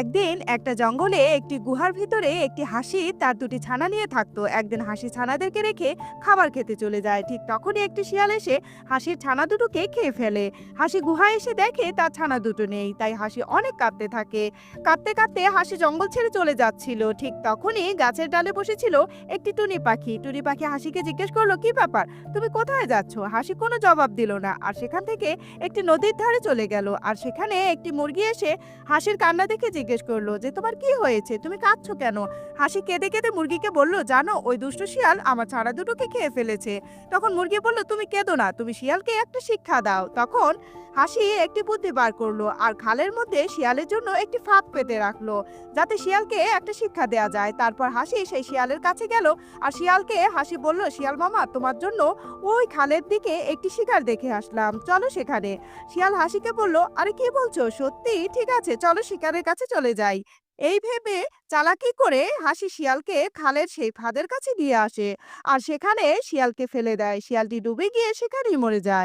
একদিন একটা জঙ্গলে একটি গুহার ভিতরে একটি হাসি তার দুটি ছানা নিয়ে থাকতো। একদিন হাসি ছানাদেরকে রেখে খাবার খেতে চলে যায়। ঠিক তখনই একটি শিয়াল এসে হাসির ছানা দুটোকে খেয়ে ফেলে। হাসি গুহায় এসে দেখে তার ছানা দুটো নেই, তাই হাসি অনেক কাঁদতে থাকে। কাঁদতে কাঁদতে হাসি জঙ্গল ছেড়ে চলে যাচ্ছিল। ঠিক তখনই গাছের ডালে বসেছিল একটি টুনি পাখি। টুনি পাখি হাসিকে জিজ্ঞেস করলো, কি ব্যাপার, তুমি কোথায় যাচ্ছ? হাসি কোনো জবাব দিল না, আর সেখান থেকে একটি নদীর ধারে চলে গেল। আর সেখানে একটি মুরগি এসে হাসির কান্না দেখে জিজ্ঞেস করলো যে, তোমার কি হয়েছে, তুমি কাঁদছো কেন? হাসি কেঁদে কেঁদে মুরগিকে বলল, জানো, ওই দুষ্ট শিয়াল আমার ছানা দুটোকে খেয়ে ফেলেছে। তখন মুরগি বলল, তুমি কেঁদো না, তুমি শিয়ালকে একটা শিক্ষা দাও। তখন হাসি একটি বুদ্ধি বার করলো আর খালের মধ্যে শিয়ালের জন্য একটি ফাঁদ পেতে রাখলো, যাতে শিয়ালকে একটা শিক্ষা দেয়া যায়। তারপর হাসি সেই শিয়ালের কাছে গেল আর শিয়ালকে হাসি বলল, শিয়াল মামা, তোমার জন্য ওই খালের দিকে একটি শিকার দেখে আসলাম, চলো সেখানে। শিয়াল হাসিকে বলল, আরে কি বলছো, সত্যি? ঠিক আছে, চলো শিকারের কাছে চলে যাই। এই ভেবে চালাকি করে হাসি শিয়ালকে খালের সেই ফাঁদের কাছে দিয়ে আসে আর সেখানে শিয়ালকে ফেলে দেয়। শিয়ালটি ডুবে গিয়ে সেখানেই মরে যায়।